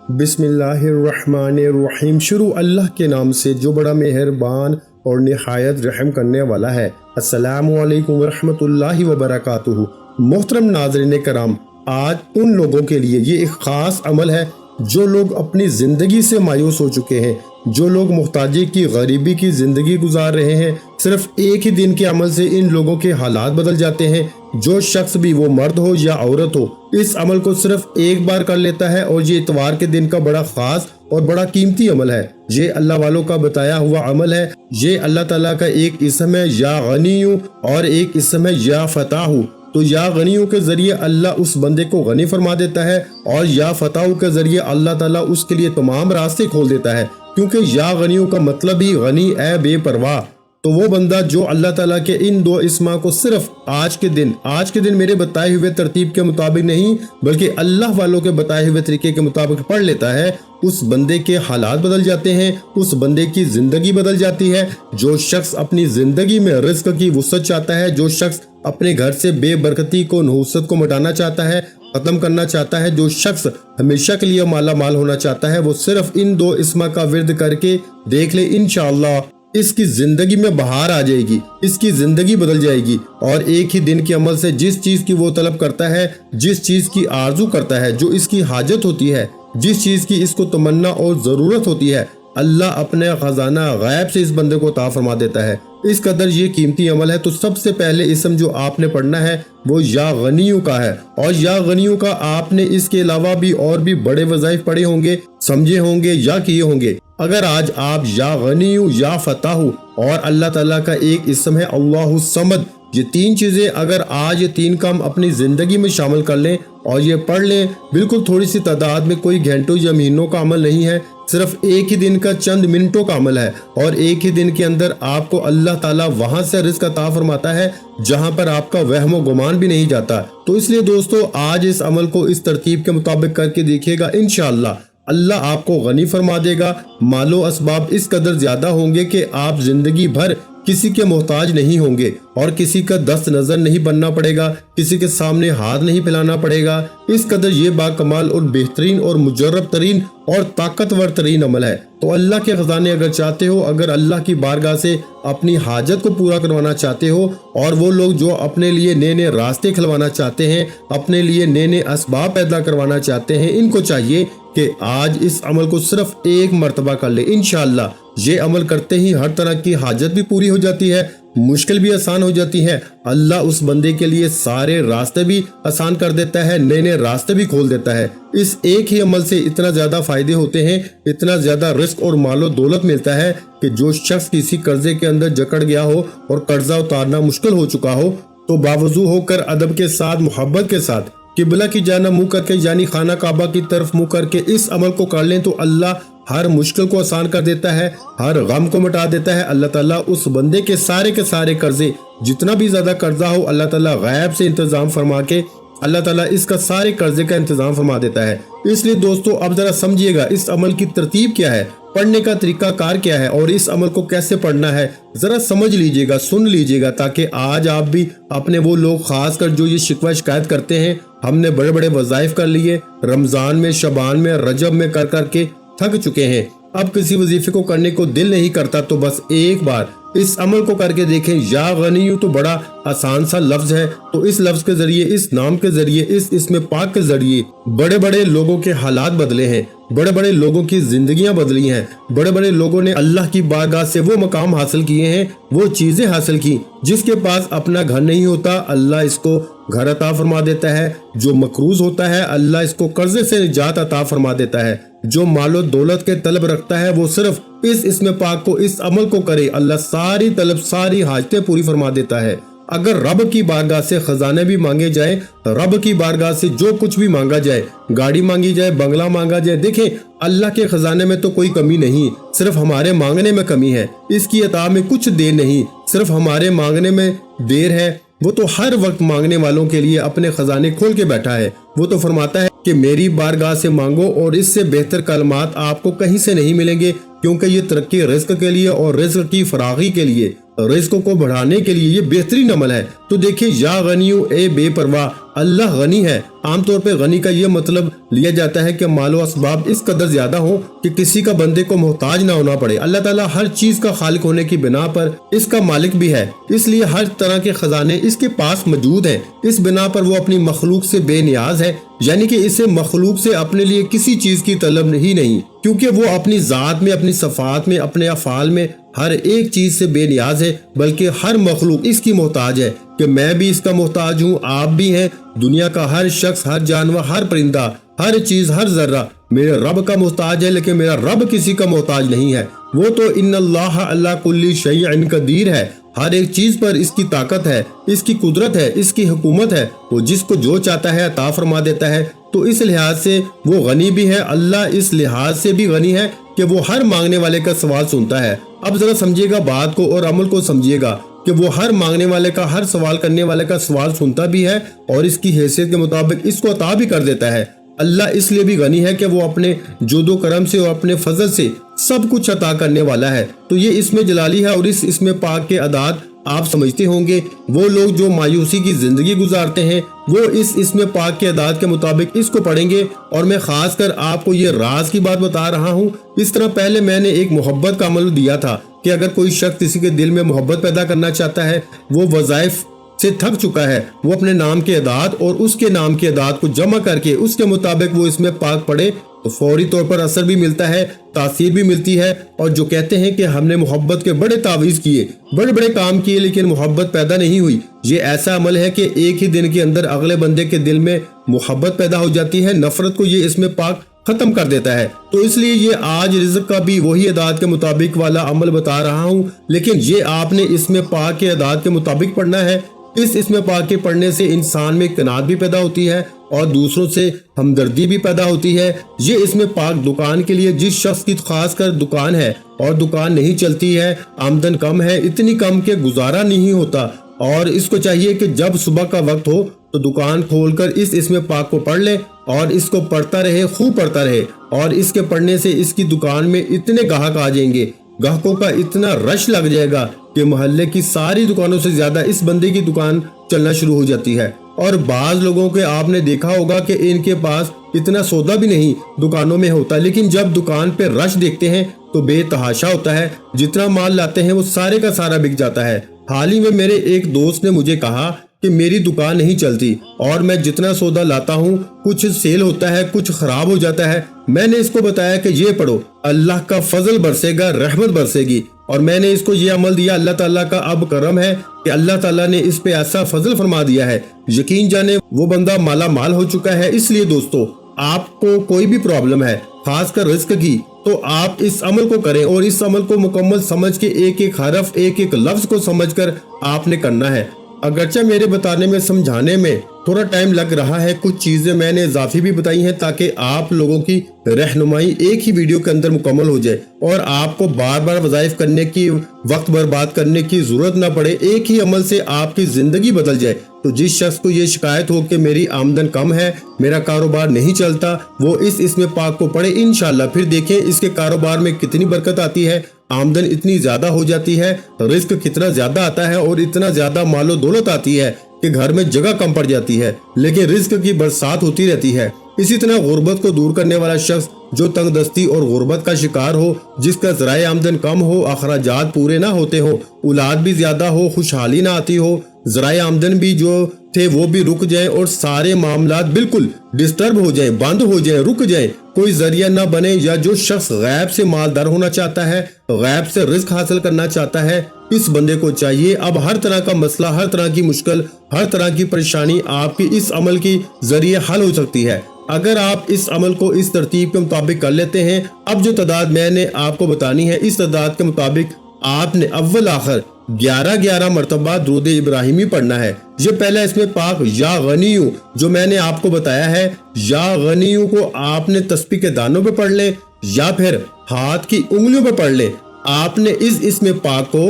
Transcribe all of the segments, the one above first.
بسم اللہ الرحمن الرحیم۔ شروع اللہ کے نام سے جو بڑا مہربان اور نہایت رحم کرنے والا ہے۔ السلام علیکم ورحمۃ اللہ وبرکاتہ۔ محترم ناظرین کرام، آج ان لوگوں کے لیے یہ ایک خاص عمل ہے جو لوگ اپنی زندگی سے مایوس ہو چکے ہیں، جو لوگ محتاجی کی غریبی کی زندگی گزار رہے ہیں۔ صرف ایک ہی دن کے عمل سے ان لوگوں کے حالات بدل جاتے ہیں۔ جو شخص بھی، وہ مرد ہو یا عورت ہو، اس عمل کو صرف ایک بار کر لیتا ہے، اور یہ اتوار کے دن کا بڑا خاص اور بڑا قیمتی عمل ہے۔ یہ اللہ والوں کا بتایا ہوا عمل ہے۔ یہ اللہ تعالیٰ کا ایک اسم ہے یا غنیوں، اور ایک اسم ہے یا فتاحو۔ تو یا غنیوں کے ذریعے اللہ اس بندے کو غنی فرما دیتا ہے، اور یا فتاحو کے ذریعے اللہ تعالیٰ اس کے لیے تمام راستے کھول دیتا ہے، کیونکہ یا غنیوں کا مطلب ہی غنی اے بے پرواہ۔ تو وہ بندہ جو اللہ تعالیٰ کے ان دو اسما کو صرف آج کے دن میرے بتائے ہوئے ترتیب کے مطابق نہیں، بلکہ اللہ والوں کے بتائے ہوئے طریقے کے مطابق پڑھ لیتا ہے، اس بندے کے حالات بدل جاتے ہیں، اس بندے کی زندگی بدل جاتی ہے۔ جو شخص اپنی زندگی میں رزق کی وسعت چاہتا ہے، جو شخص اپنے گھر سے بے برکتی کو، نحوست کو مٹانا چاہتا ہے، ختم کرنا چاہتا ہے، جو شخص ہمیشہ کے لیے مالا مال ہونا چاہتا ہے، وہ صرف ان دو اسما کا ورد کر کے دیکھ لے، انشاءاللہ اس کی زندگی میں بہار آ جائے گی، اس کی زندگی بدل جائے گی۔ اور ایک ہی دن کے عمل سے جس چیز کی وہ طلب کرتا ہے، جس چیز کی آرزو کرتا ہے، جو اس کی حاجت ہوتی ہے، جس چیز کی اس کو تمنا اور ضرورت ہوتی ہے، اللہ اپنے خزانہ غیب سے اس بندے کو عطا فرما دیتا ہے۔ اس قدر یہ قیمتی عمل ہے۔ تو سب سے پہلے اسم جو آپ نے پڑھنا ہے وہ یا غنیوں کا ہے، اور یا غنیوں کا آپ نے اس کے علاوہ بھی اور بھی بڑے وظائف پڑھے ہوں گے، سمجھے ہوں گے یا کیے ہوں گے۔ اگر آج آپ یا غنیوں، یا فتاحو، اور اللہ تعالیٰ کا ایک اسم ہے اللہ الصمد، یہ تین چیزیں اگر آج یہ تین کام اپنی زندگی میں شامل کر لیں اور یہ پڑھ لیں، بالکل تھوڑی سی تعداد میں، کوئی گھنٹوں یا مہینوں کا عمل نہیں ہے، صرف ایک ہی دن کا چند منٹوں کا عمل ہے، اور ایک ہی دن کے اندر آپ کو اللہ تعالیٰ وہاں سے رزق عطا فرماتا ہے جہاں پر آپ کا وہم و گمان بھی نہیں جاتا۔ تو اس لیے دوستو، آج اس عمل کو اس ترتیب کے مطابق کر کے دیکھیے گا، انشاءاللہ اللہ آپ کو غنی فرما دے گا۔ مال و اسباب اس قدر زیادہ ہوں گے کہ آپ زندگی بھر کسی کے محتاج نہیں ہوں گے، اور کسی کا دست نظر نہیں بننا پڑے گا، کسی کے سامنے ہاتھ نہیں پھیلانا پڑے گا۔ اس قدر یہ باکمال اور بہترین اور مجرب ترین اور طاقتور ترین عمل ہے۔ تو اللہ کے خزانے اگر چاہتے ہو، اگر اللہ کی بارگاہ سے اپنی حاجت کو پورا کروانا چاہتے ہو، اور وہ لوگ جو اپنے لیے نئے نئے راستے کھلوانا چاہتے ہیں، اپنے لیے نئے نئے اسباب پیدا کروانا چاہتے ہیں، ان کو چاہیے کہ آج اس عمل کو صرف ایک مرتبہ کر لے۔ انشاءاللہ یہ عمل کرتے ہی ہر طرح کی حاجت بھی پوری ہو جاتی ہے، مشکل بھی آسان ہو جاتی ہے۔ اللہ اس بندے کے لیے سارے راستے بھی آسان کر دیتا ہے، نئے نئے راستے بھی کھول دیتا ہے۔ اس ایک ہی عمل سے اتنا زیادہ فائدے ہوتے ہیں، اتنا زیادہ رزق اور مال و دولت ملتا ہے کہ جو شخص کسی قرضے کے اندر جکڑ گیا ہو اور قرضہ اتارنا مشکل ہو چکا ہو، تو باوضو ہو کر، ادب کے ساتھ، محبت کے ساتھ قبلہ کی جانب منہ کر کے، یعنی خانہ کعبہ کی طرف منہ کر کے اس عمل کو کر لیں، تو اللہ ہر مشکل کو آسان کر دیتا ہے، ہر غم کو مٹا دیتا ہے۔ اللہ تعالیٰ اس بندے کے سارے قرضے، جتنا بھی زیادہ قرضہ ہو، اللہ تعالیٰ غیب سے انتظام فرما کے اللہ تعالیٰ اس کا سارے قرضے کا انتظام فرما دیتا ہے۔ اس لیے دوستو، اب ذرا سمجھیے گا اس عمل کی ترتیب کیا ہے، پڑھنے کا طریقہ کار کیا ہے، اور اس عمل کو کیسے پڑھنا ہے، ذرا سمجھ لیجئے گا، سن لیجئے گا، تاکہ آج آپ بھی اپنے وہ لوگ، خاص کر جو یہ شکوہ شکایت کرتے ہیں، ہم نے بڑے بڑے وظائف کر لیے، رمضان میں، شعبان میں، رجب میں کر کے تھک چکے ہیں، اب کسی وظیفے کو کرنے کو دل نہیں کرتا، تو بس ایک بار اس عمل کو کر کے دیکھیں۔ یا غنیوں تو بڑا آسان سا لفظ ہے، تو اس لفظ کے ذریعے، اس نام کے ذریعے، اس اسم پاک کے ذریعے بڑے بڑے لوگوں کے حالات بدلے ہیں، بڑے بڑے لوگوں کی زندگیاں بدلی ہیں، بڑے بڑے لوگوں نے اللہ کی بارگاہ سے وہ مقام حاصل کیے ہیں، وہ چیزیں حاصل کی۔ جس کے پاس اپنا گھر نہیں ہوتا، اللہ اس کو گھر عطا فرما دیتا ہے۔ جو مقروض ہوتا ہے، اللہ اس کو قرضے سے نجات عطا فرما دیتا ہے۔ جو مال و دولت کے طلب رکھتا ہے، وہ صرف اس اسم پاک کو، اس عمل کو کرے، اللہ ساری طلب، ساری حاجتیں پوری فرما دیتا ہے۔ اگر رب کی بارگاہ سے خزانے بھی مانگے جائیں، رب کی بارگاہ سے جو کچھ بھی مانگا جائے، گاڑی مانگی جائے، بنگلہ مانگا جائے، دیکھیں اللہ کے خزانے میں تو کوئی کمی نہیں، صرف ہمارے مانگنے میں کمی ہے۔ اس کی عطا میں کچھ دیر نہیں، صرف ہمارے مانگنے میں دیر ہے۔ وہ تو ہر وقت مانگنے والوں کے لیے اپنے خزانے کھول کے بیٹھا ہے۔ وہ تو فرماتا ہے کہ میری بارگاہ سے مانگو، اور اس سے بہتر کلمات آپ کو کہیں سے نہیں ملیں گے، کیونکہ یہ ترقی رزق کے لیے اور رزق کی فراغی کے لیے رزق کو بڑھانے کے لیے یہ بہترین عمل ہے۔ تو دیکھیں، یا غنیو، اے بے پرواہ، اللہ غنی ہے۔ عام طور پہ غنی کا یہ مطلب لیا جاتا ہے کہ مال و اسباب اس قدر زیادہ ہوں کہ کسی کا بندے کو محتاج نہ ہونا پڑے۔ اللہ تعالیٰ ہر چیز کا خالق ہونے کی بنا پر اس کا مالک بھی ہے، اس لیے ہر طرح کے خزانے اس کے پاس موجود ہیں۔ اس بنا پر وہ اپنی مخلوق سے بے نیاز ہے، یعنی کہ اسے مخلوق سے اپنے لیے کسی چیز کی طلب ہی نہیں، کیونکہ وہ اپنی ذات میں، اپنی صفات میں، اپنے افعال میں ہر ایک چیز سے بے نیاز ہے، بلکہ ہر مخلوق اس کی محتاج ہے کہ میں بھی اس کا محتاج ہوں، آپ بھی ہیں۔ دنیا کا ہر شخص، ہر جانور، ہر پرندہ، ہر چیز، ہر ذرہ میرے رب کا محتاج ہے، لیکن میرا رب کسی کا محتاج نہیں ہے۔ وہ تو ان اللہ علی کل شیء قدیر ہے، ہر ایک چیز پر اس کی طاقت ہے، اس کی قدرت ہے، اس کی حکومت ہے، وہ جس کو جو چاہتا ہے عطا فرما دیتا ہے۔ تو اس لحاظ سے وہ غنی بھی ہے، اللہ اس لحاظ سے بھی غنی ہے کہ وہ ہر مانگنے والے کا سوال سنتا ہے۔ اب ذرا سمجھیے گا بات کو اور عمل کو سمجھیے گا کہ وہ ہر مانگنے والے کا، ہر سوال کرنے والے کا سوال سنتا بھی ہے اور اس کی حیثیت کے مطابق اس کو عطا بھی کر دیتا ہے۔ اللہ اس لیے بھی غنی ہے کہ وہ اپنے جود و کرم سے اور اپنے فضل سے سب کچھ عطا کرنے والا ہے۔ تو یہ اسم جلالی ہے، اور اس اسم پاک کے اعداد آپ سمجھتے ہوں گے۔ وہ لوگ جو مایوسی کی زندگی گزارتے ہیں وہ اس اسم پاک کے اعداد کے مطابق اس کو پڑھیں گے، اور میں خاص کر آپ کو یہ راز کی بات بتا رہا ہوں۔ اس طرح پہلے میں نے ایک محبت کا عمل دیا تھا کہ اگر کوئی شخص کسی کے دل میں محبت پیدا کرنا چاہتا ہے، وہ وظائف سے تھک چکا ہے، وہ اپنے نام کے اعداد اور اس کے نام کے اعداد کو جمع کر کے اس کے مطابق وہ اسم پاک پڑھے تو فوری طور پر اثر بھی ملتا ہے، تاثیر بھی ملتی ہے۔ اور جو کہتے ہیں کہ ہم نے محبت کے بڑے تعویذ کیے، بڑے بڑے کام کیے، لیکن محبت پیدا نہیں ہوئی، یہ ایسا عمل ہے کہ ایک ہی دن کے اندر اگلے بندے کے دل میں محبت پیدا ہو جاتی ہے، نفرت کو یہ اسم پاک ختم کر دیتا ہے۔ تو اس لیے یہ آج رزق کا بھی وہی اعداد کے مطابق والا عمل بتا رہا ہوں، لیکن یہ آپ نے اسم پاک کے اعداد کے مطابق پڑھنا ہے۔ اس اسم پاک کے پڑھنے سے انسان میں قناعت بھی پیدا ہوتی ہے اور دوسروں سے ہمدردی بھی پیدا ہوتی ہے۔ یہ اسم پاک دکان کے لیے، جس شخص کی خاص کر دکان ہے اور دکان نہیں چلتی ہے، آمدن کم ہے، اتنی کم کہ گزارا نہیں ہوتا، اور اس کو چاہیے کہ جب صبح کا وقت ہو تو دکان کھول کر اس اسم پاک کو پڑھ لے اور اس کو پڑھتا رہے، خوب پڑھتا رہے، اور اس کے پڑھنے سے اس کی دکان میں اتنے گاہک آ جائیں گے، گاہکوں کا اتنا رش لگ جائے گا کہ محلے کی ساری دکانوں سے زیادہ اس بندے کی دکان چلنا شروع ہو جاتی ہے۔ اور بعض لوگوں کے آپ نے دیکھا ہوگا کہ ان کے پاس اتنا سودا بھی نہیں دکانوں میں ہوتا، لیکن جب دکان پہ رش دیکھتے ہیں تو بے تحاشا ہوتا ہے، جتنا مال لاتے ہیں وہ سارے کا سارا بک جاتا ہے۔ حال ہی میں میرے ایک دوست نے مجھے کہا کہ میری دکان نہیں چلتی اور میں جتنا سودا لاتا ہوں کچھ سیل ہوتا ہے، کچھ خراب ہو جاتا ہے۔ میں نے اس کو بتایا کہ یہ پڑھو، اللہ کا فضل برسے گا، رحمت برسے گی، اور میں نے اس کو یہ عمل دیا۔ اللہ تعالیٰ کا اب کرم ہے کہ اللہ تعالیٰ نے اس پہ ایسا فضل فرما دیا ہے، یقین جانے وہ بندہ مالا مال ہو چکا ہے۔ اس لیے دوستو، آپ کو کوئی بھی پرابلم ہے، خاص کر رزق کی، تو آپ اس عمل کو کریں، اور اس عمل کو مکمل سمجھ کے ایک ایک حرف، ایک ایک لفظ کو سمجھ کر آپ نے کرنا ہے۔ اگرچہ میرے بتانے میں، سمجھانے میں تھوڑا ٹائم لگ رہا ہے، کچھ چیزیں میں نے اضافی بھی بتائی ہیں تاکہ آپ لوگوں کی رہنمائی ایک ہی ویڈیو کے اندر مکمل ہو جائے اور آپ کو بار بار وظائف کرنے کی، وقت برباد کرنے کی ضرورت نہ پڑے، ایک ہی عمل سے آپ کی زندگی بدل جائے۔ تو جس شخص کو یہ شکایت ہو کہ میری آمدن کم ہے، میرا کاروبار نہیں چلتا، وہ اس اسم پاک کو پڑھے، انشاءاللہ پھر دیکھیں اس کے کاروبار میں کتنی برکت آتی ہے، آمدن اتنی زیادہ ہو جاتی ہے، رزق کتنا زیادہ آتا ہے، اور اتنا زیادہ مال و دولت آتی ہے کہ گھر میں جگہ کم پڑ جاتی ہے، لیکن رزق کی برسات ہوتی رہتی ہے۔ اسی طرح غربت کو دور کرنے والا شخص جو تنگ دستی اور غربت کا شکار ہو، جس کا ذرائع آمدن کم ہو، اخراجات پورے نہ ہوتے ہو، اولاد بھی زیادہ ہو، خوشحالی نہ آتی ہو، ذرائع آمدن بھی جو تھے وہ بھی رک جائیں اور سارے معاملات بالکل ڈسٹرب ہو جائیں، بند ہو جائیں، رک جائیں، کوئی ذریعہ نہ بنے، یا جو شخص غیب سے مالدار ہونا چاہتا ہے، غیب سے رزق حاصل کرنا چاہتا ہے، اس بندے کو چاہیے اب ہر طرح کا مسئلہ، ہر طرح کی مشکل، ہر طرح کی پریشانی آپ کی اس عمل کی ذریعے حل ہو سکتی ہے اگر آپ اس عمل کو اس ترتیب کے مطابق کر لیتے ہیں۔ اب جو تعداد میں نے آپ کو بتانی ہے، اس تعداد کے مطابق آپ نے اول آخر 11 مرتبہ درود ابراہیمی پڑھنا ہے۔ یہ پہلا اسم پاک یا غنیو جو میں نے آپ کو بتایا ہے، یا غنیو کو آپ نے تسبیح کے دانوں پہ پڑھ لیں یا پھر ہاتھ کی انگلیوں پہ پڑھ لیں۔ آپ نے اس اسم پاک کو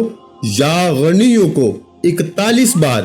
یا غنیو کو 41 بار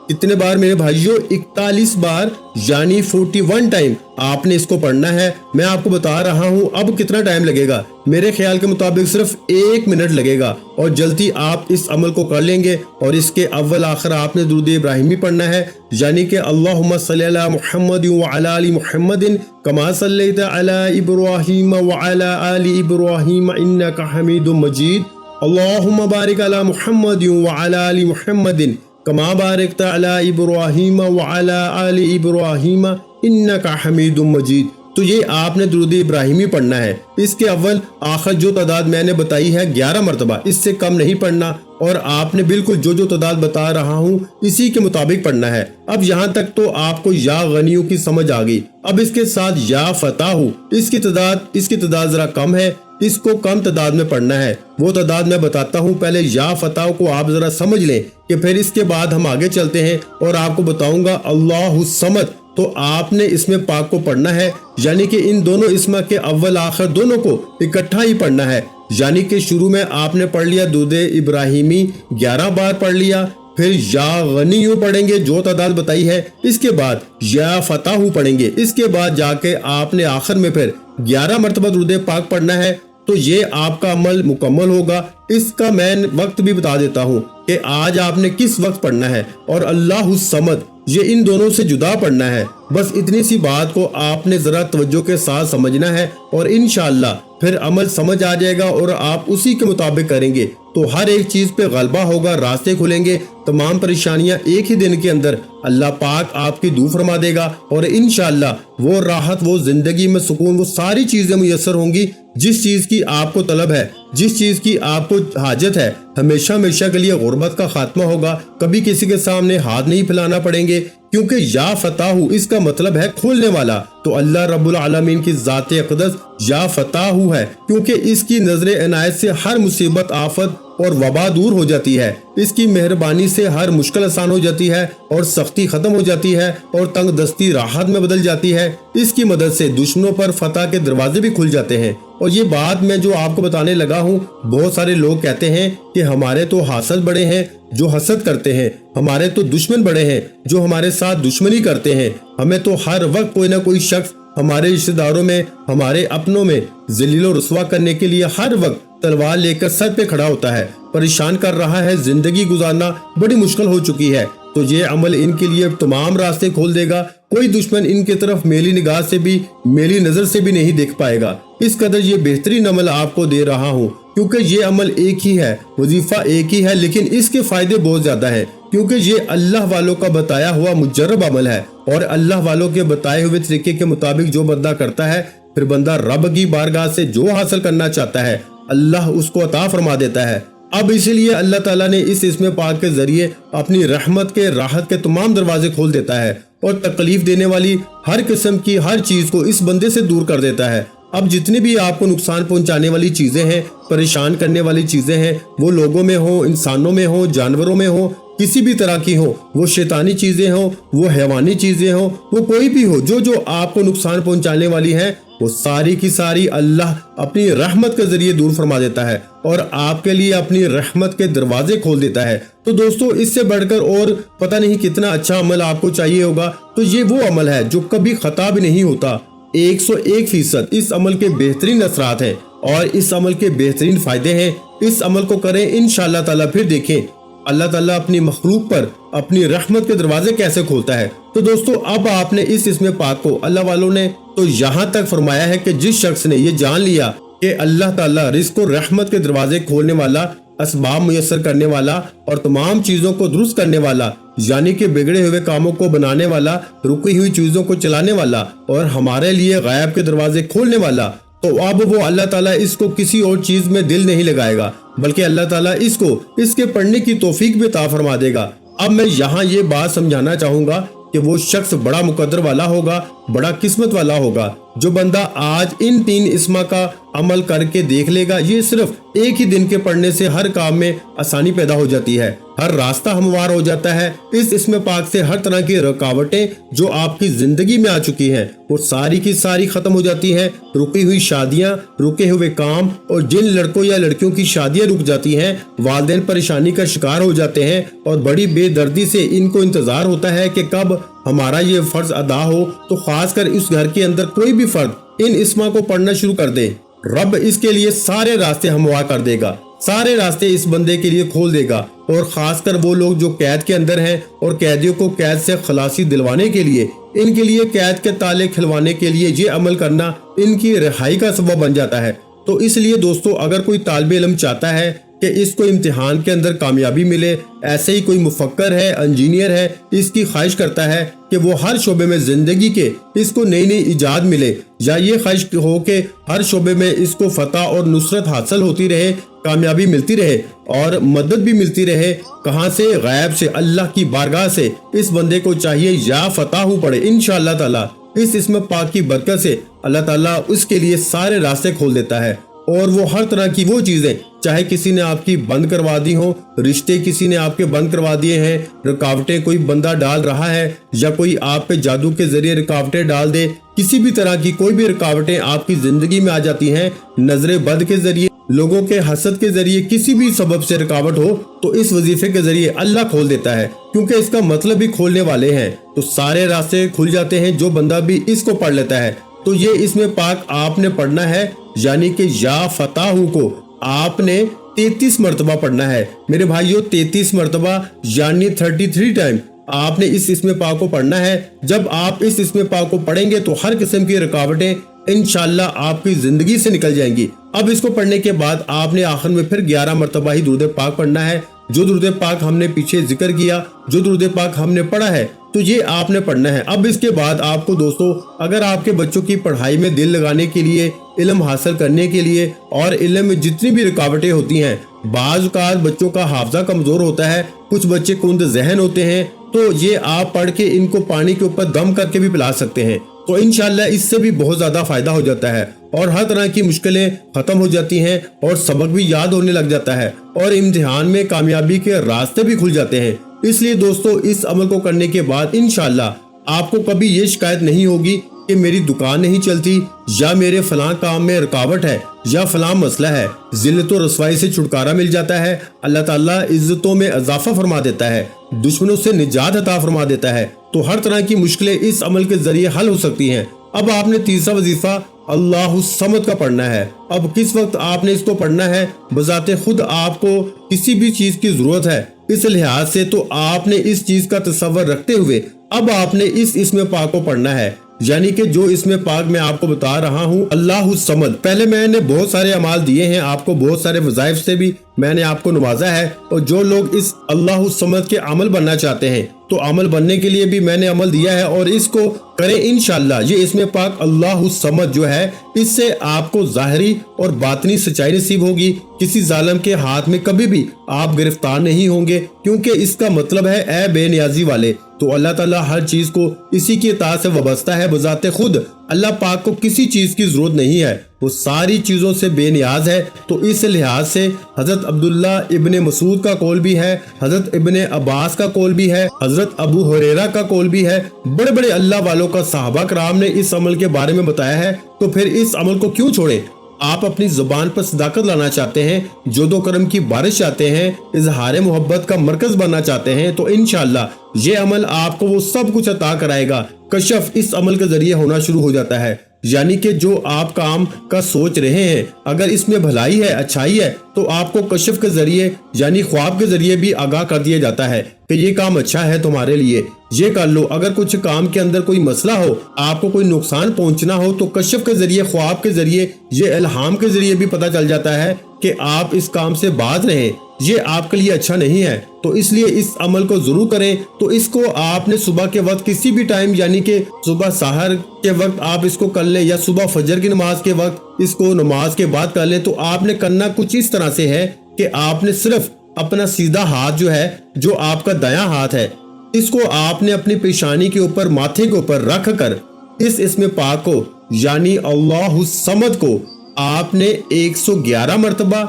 कितने बार मेरे भाइयों? 41 बार, यानी 41 टाइम आपने इसको पढ़ना है। मैं आपको बता रहा हूँ अब कितना टाइम लगेगा। मेरे ख्याल के मुताबिक सिर्फ 1 मिनट लगेगा और जल्दी आप इस अमल को कर लेंगे। और इसके अव्वल आखिर आपने दुरूद इब्राहिमी पढ़ना है, यानी कि अल्लाहुम्मा सल्ली अला मुहम्मद व अला आलि मुहम्मदिन कमा सल्लैता अला इब्राहीम व अला आलि इब्राहीम इन्नका हमीदुम मजीद। अल्लाहुम्मा बारिक अला मुहम्मद व अला आलि मुहम्मदिन कमा बारकता अला इब्राहीम व अला आलि इब्राहीम इन्नका हमीदुम मजीद। तो ये आपने दुरूद इब्राहिमी पढ़ना है। इसके अव्वल आखिर जो तादाद मैंने बताई है 11 मरतबा, इससे कम नहीं पढ़ना। और आपने बिल्कुल जो तादाद बता रहा हूँ इसी के मुताबिक पढ़ना है। अब यहाँ तक तो आपको या गनियों की समझ आ गई। अब इसके साथ या फताहू, इसकी तादाद जरा कम है, इसको कम तादाद में पढ़ना है। वो तादाद मैं बताता हूँ, पहले या फताह को आप जरा समझ लें कि फिर इसके बाद हम आगे चलते हैं और आपको बताऊंगा अल्लाहु समद। तो आपने इसमें पाक को पढ़ना है, यानी कि इन दोनों इसमा के अव्वल आखिर दोनों को इकट्ठा ही पढ़ना है। यानी कि शुरू में आपने पढ़ लिया दुरूद इब्राहिमी 11 बार पढ़ लिया, फिर या गनियू पढ़ेंगे जो तादाद बताई है, इसके बाद या फताहू पढ़ेंगे, इसके बाद जाके आपने आखिर में फिर 11 मरतबा दुरूद पाक पढ़ना है। तो ये आपका अमल मुकम्मल होगा। इसका मैं वक्त भी बता देता हूँ कि आज आपने किस वक्त पढ़ना है और अल्लाहु समद ये इन दोनों से जुदा पढ़ना है। बस इतनी सी बात को आपने जरा तवज्जो के साथ समझना है और इंशाअल्लाह फिर अमल समझ आ जाएगा और आप उसी के मुताबिक करेंगे तो हर एक चीज पे गलबा होगा, रास्ते खुलेंगे, तमाम परेशानियां एक ही दिन के अंदर अल्लाह पाक आपकी दूर फरमा देगा और इंशाअल्लाह वो राहत, वो जिंदगी में सुकून, वो सारी चीजें मुयस्सर होंगी जिस चीज की आपको तलब है, जिस चीज की आपको हाजत है। हमेशा हमेशा के लिए गुर्बत का खात्मा होगा, कभी किसी के सामने हाथ नहीं फैलाना पड़ेंगे, क्योंकि या फताहू इसका मतलब है खोलने वाला। तो अल्लाह रब्बुल आलमीन की ज़ाते अक़दस या फताहू है, क्योंकि इसकी नजर इनायत से हर मुसीबत, आफत और वबा दूर हो जाती है। इसकी मेहरबानी से हर मुश्किल आसान हो जाती है और सख्ती खत्म हो जाती है और तंग दस्ती राहत में बदल जाती है। इसकी मदद से दुश्मनों पर फतह के दरवाजे भी खुल जाते हैं। और ये बात मैं जो आपको बताने लगा हूँ, बहुत सारे लोग कहते हैं कि हमारे तो हासद बड़े हैं जो हसद करते हैं, हमारे तो दुश्मन बड़े हैं जो हमारे साथ दुश्मनी करते हैं, हमें तो हर वक्त कोई ना कोई शख्स हमारे रिश्तेदारों में, हमारे अपनों में जलील और रुस्वा करने के लिए हर वक्त तलवार लेकर सर पे खड़ा होता है, परेशान कर रहा है, जिंदगी गुजारना बड़ी मुश्किल हो चुकी है। तो ये अमल इनके लिए तमाम रास्ते खोल देगा। कोई दुश्मन इनके तरफ मेली निगाह से भी, मेली नजर से भी नहीं देख पाएगा। इस कदर ये बेहतरीन अमल आपको दे रहा हूँ, क्योंकि ये अमल एक ही है, वजीफा एक ही है, लेकिन इसके फायदे बहुत ज्यादा है, क्योंकि ये अल्लाह वालों का बताया हुआ मुजर्रब अमल है। और अल्लाह वालों के बताए हुए तरीके के मुताबिक जो बंदा करता है, फिर बंदा रब की बारगाह से जो हासिल करना चाहता है अल्लाह उसको अता फरमा देता है। अब इसीलिए अल्लाह ताला ने इस इस्म पाक के जरिए अपनी रहमत के, राहत के तमाम दरवाजे खोल देता है और तकलीफ देने वाली हर किस्म की हर चीज को इस बंदे से दूर कर देता है। अब जितनी भी आपको नुकसान पहुंचाने वाली चीजें हैं, परेशान करने वाली चीजें हैं, वो लोगों में हो, इंसानों में हो, जानवरों में हो, किसी भी तरह की हो, वो शैतानी चीजें हो, वो हैवानी चीजें हो, वो कोई भी हो, जो आपको नुकसान पहुंचाने वाली है, वो सारी की सारी अल्लाह अपनी रहमत के जरिए दूर फरमा देता है और आपके लिए अपनी रहमत के दरवाजे खोल देता है। तो दोस्तों, इससे बढ़कर और पता नहीं कितना अच्छा अमल आपको चाहिए होगा। तो ये वो अमल है जो कभी खता भी नहीं होता। 101% इस अमल के बेहतरीन असरात हैं और इस अमल के बेहतरीन फायदे हैं। इस अमल को करें, इंशाअल्लाह ताला फिर देखें अल्लाह ताला अपनी मखलूक पर अपनी रहमत के दरवाजे कैसे खोलता है। तो दोस्तों, अब आपने इस इसमें पाक को अल्लाह वालों ने तो यहाँ तक फरमाया है कि जिस शख्स ने ये जान लिया कि अल्लाह ताला रिज़्क़ और रहमत के दरवाजे खोलने वाला, असबाब मुयस्सर करने वाला और तमाम चीजों को दुरुस्त करने वाला, यानी कि बिगड़े हुए कामों को बनाने वाला, रुकी हुई चीजों को चलाने वाला और हमारे लिए गायब के दरवाजे खोलने वाला, तो अब वो अल्लाह ताला इसको किसी और चीज में दिल नहीं लगाएगा, बल्कि अल्लाह ताला इसको इसके पढ़ने की तौफीक भी अता फरमा देगा। अब मैं यहाँ ये बात समझाना चाहूंगा कि वो शख्स बड़ा मुकद्दर वाला होगा, बड़ा किस्मत वाला होगा जो बंदा आज इन 3 इस्मा का अमल करके देख लेगा, ये सिर्फ एक ही दिन के पढ़ने से हर काम में आसानी पैदा हो जाती है, हर रास्ता हमवार हो जाता है। इस इस्म पाक से हर तरह की रुकावटें जो आपकी जिंदगी में आ चुकी हैं वो सारी की सारी खत्म हो जाती हैं। रुकी हुई शादियां, रुके हुए काम और जिन लड़कों या लड़कियों की शादियां रुक जाती हैं, वालिदैन परेशानी का शिकार हो जाते हैं और बड़ी बेदर्दी से इनको इंतजार होता है कि कब हमारा ये फर्ज अदा हो। तो खासकर इस घर के अंदर कोई भी फर्द इन इस्मा को पढ़ना शुरू कर दे, रब इसके लिए सारे रास्ते हमवार कर देगा, सारे रास्ते इस बंदे के लिए खोल देगा। और खासकर वो लोग जो कैद के अंदर हैं और कैदियों को कैद से खलासी दिलवाने के लिए, इनके लिए कैद के ताले खिलवाने के लिए ये अमल करना इनकी रिहाई का सबब बन जाता है। तो इसलिए दोस्तों, अगर कोई तालिब इल्म चाहता है कि इसको इम्तिहान के अंदर कामयाबी मिले, ऐसे ही कोई मुफक्कर है, इंजीनियर है, इसकी ख्वाहिश करता है कि वो हर शोबे में जिंदगी के इसको नई नई इजाद मिले, या ये ख्वाहिश हो कि हर शोबे में इसको फतह और नुसरत हासिल होती रहे, कामयाबी मिलती रहे और मदद भी मिलती रहे, कहाँ से? गैब से, अल्लाह की बारगाह से। इस बंदे को चाहिए या फताहू पढ़े इंशाअल्लाह ताला। इस इस्म पाक की बरकत से अल्लाह ताला उसके लिए सारे रास्ते खोल देता है और वो हर तरह की वो चीजें, चाहे किसी ने आपकी बंद करवा दी हो, रिश्ते किसी ने आपके बंद करवा दिए हैं, रुकावटें कोई बंदा डाल रहा है या कोई आप पे जादू के जरिए रुकावटें डाल दे, किसी भी तरह की कोई भी रुकावटें आपकी जिंदगी में आ जाती हैं, नजरे बद के जरिए, लोगों के हसद के जरिए, किसी भी सबब से रुकावट हो तो इस वजीफे के जरिए अल्लाह खोल देता है, क्योंकि इसका मतलब भी खोलने वाले हैं। तो सारे रास्ते खुल जाते हैं जो बंदा भी इसको पढ़ लेता है। तो ये इसमें पाक आपने पढ़ना है, यानी कि या फताहू को आपने 33 मरतबा पढ़ना है मेरे भाइयों, 33 मरतबा यानी 33 टाइम आपने इस इसमें पाक को पढ़ना है। जब आप इस इसमें पाक को पढ़ेंगे तो हर किस्म की रुकावटें इंशाअल्लाह आपकी जिंदगी से निकल जाएंगी। अब इसको पढ़ने के बाद आपने आखिर में फिर 11 मरतबा ही दुरूद पाक पढ़ना है। जो दुरूद पाक हमने पीछे जिक्र किया, जो दुरूद पाक हमने पढ़ा है, तो ये आपने पढ़ना है। अब इसके बाद आपको दोस्तों, अगर आपके बच्चों की पढ़ाई में दिल लगाने के लिए, इल्म हासिल करने के लिए और इल्म में जितनी भी रुकावटें होती हैं, बाज़ औक़ात बच्चों का हाफजा कमजोर होता है, कुछ बच्चे कुंद ज़हन होते हैं, तो ये आप पढ़ के इनको पानी के ऊपर दम करके भी पिला सकते हैं। तो इंशाअल्लाह इससे भी बहुत ज्यादा फायदा हो जाता है और हर तरह की मुश्किलें खत्म हो जाती हैं और सबक भी याद होने लग जाता है और इम्तिहान में कामयाबी के रास्ते भी खुल जाते हैं। इसलिए दोस्तों, इस अमल को करने के बाद इंशाअल्लाह आपको कभी ये शिकायत नहीं होगी कि मेरी दुकान नहीं चलती, या मेरे फलां काम में रुकावट है, या फलां मसला है। जिल्लत और रसवाई से छुटकारा मिल जाता है, अल्लाह ताला इज्जतों में इजाफा फरमा देता है, दुश्मनों से निजात अता फरमा देता है। तो हर तरह की मुश्किलें इस अमल के जरिए हल हो सकती हैं। अब आपने तीसरा वजीफा अल्लाहु समद का पढ़ना है। अब किस वक्त आपने इसको पढ़ना है? बजाते खुद आपको किसी भी चीज की जरूरत है, इस लिहाज से तो आपने इस चीज का तसव्वुर रखते हुए अब आपने इस इसमें पाक को पढ़ना है, यानी कि जो इसमें पाक मैं आपको बता रहा हूँ, अल्लाहु समद। पहले मैंने बहुत सारे अमाल दिए हैं आपको, बहुत सारे वज़ाइफ से भी मैंने आपको नवाजा है, और जो लोग इस अल्लाहु समद के अमल बनना चाहते हैं तो अमल बनने के लिए भी मैंने अमल दिया है और इसको करें इंशाअल्लाह। ये इसमें पाक अल्लाहु समद जो है, इससे आपको ज़ाहिरी और बातनी सच्चाई नसीब होगी। किसी जालिम के हाथ में कभी भी आप गिरफ्तार नहीं होंगे, क्योंकि इसका मतलब है ए बेनियाजी वाले। तो अल्लाह ताला हर चीज को इसी की इताअत से वाबस्ता है। बजाते खुद अल्लाह पाक को किसी चीज की जरूरत नहीं है, वो सारी चीजों से बेनियाज है। तो इस लिहाज से हजरत अब्दुल्ला इब्ने मसूद का कौल भी है, हजरत इब्ने अब्बास का कौल भी है, हजरत अबू हुरैरा का कौल भी है, बड़े बड़े अल्लाह वालों का सहाबा कराम ने इस अमल के बारे में बताया है। तो फिर इस अमल को क्यों छोड़ें? आप अपनी जुबान पर सदाकत लाना चाहते हैं, जोदो करम की बारिश चाहते हैं, इजहार मोहब्बत का मरकज बनना चाहते हैं, तो इंशाअल्लाह ये अमल आपको वो सब कुछ अता कराएगा। कशफ इस अमल के जरिए होना शुरू हो जाता है, यानी कि जो आप काम का सोच रहे हैं, अगर इसमें भलाई है, अच्छाई है, तो आपको कशफ के जरिए यानी ख्वाब के जरिए भी आगाह कर दिया जाता है कि ये काम अच्छा है तुम्हारे लिए, ये कर लो। अगर कुछ काम के अंदर कोई मसला हो, आपको कोई नुकसान पहुंचना हो, तो कशफ के जरिए, ख्वाब के जरिए, ये इल्हाम के जरिए भी पता चल जाता है कि आप इस काम से बाज रहें, ये आपके लिए अच्छा नहीं है। तो इसलिए इस अमल को जरूर करें। तो इसको आपने सुबह के वक्त किसी भी टाइम, यानी कि सुबह सहर के वक्त आप इसको कर लें, या सुबह फजर की नमाज के वक्त इसको नमाज के बाद कर लें। तो आपने करना कुछ इस तरह से है कि आपने सिर्फ अपना सीधा हाथ जो है, जो आपका दायां हाथ है, इसको आपने अपनी पेशानी के ऊपर, माथे के ऊपर रख कर इसमें पाक को यानी अल्लाह समद को आपने 111 मरतबा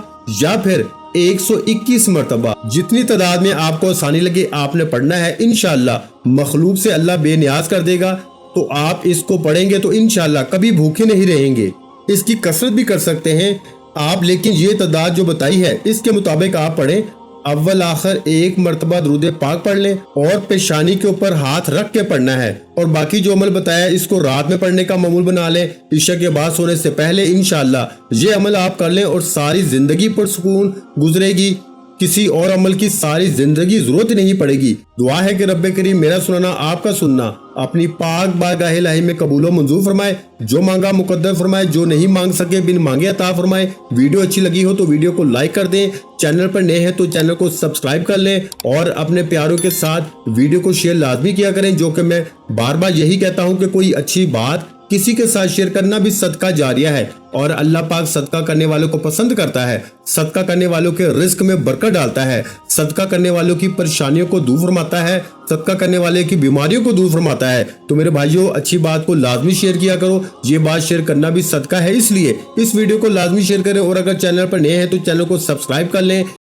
या फिर 121 मरतबा, जितनी तादाद में आपको आसानी लगे आपने पढ़ना है। इंशाअल्लाह मखलूक से अल्लाह बेनियाज कर देगा। तो आप इसको पढ़ेंगे तो इंशाअल्लाह कभी भूखे नहीं रहेंगे। इसकी कसरत भी कर सकते हैं आप, लेकिन ये तादाद जो बताई है इसके मुताबिक आप पढ़ें। अव्वल आखिर 1 मरतबा दुरूद पाक पढ़ लें और पेशानी के ऊपर हाथ रख के पढ़ना है। और बाकी जो अमल बताया इसको रात में पढ़ने का मामूल बना लें, इशा के बाद सोने से पहले। इंशाअल्लाह ये अमल आप कर लें और सारी जिंदगी पुरसुकून गुजरेगी। किसी और अमल की सारी जिंदगी जरूरत नहीं पड़ेगी। दुआ है कि रब्बे करीम मेरा सुनाना आपका सुनना अपनी पाक बारगाह इलाही में कबूल व मंजूर फरमाए। जो मांगा मुकद्दर फरमाए, जो नहीं मांग सके बिन मांगे अता फरमाए। वीडियो अच्छी लगी हो तो वीडियो को लाइक कर दें, चैनल पर नए हैं तो चैनल को सब्सक्राइब कर लें और अपने प्यारों के साथ वीडियो को शेयर लाजमी किया करें। जो कि मैं बार बार यही कहता हूं कि कोई अच्छी बात किसी के साथ शेयर करना भी सदका जारिया है और अल्लाह पाक सदका करने वालों को पसंद करता है। सदका करने वालों के रिस्क में बरकत डालता है, सदका करने वालों की परेशानियों को दूर फरमाता है, सदका करने वाले की बीमारियों को दूर फरमाता है। तो मेरे भाइयों, अच्छी बात को लाजमी शेयर किया करो। ये बात शेयर करना भी सदका है, इसलिए इस वीडियो को लाजमी शेयर करें। और अगर चैनल पर नए हैं तो चैनल को सब्सक्राइब कर लें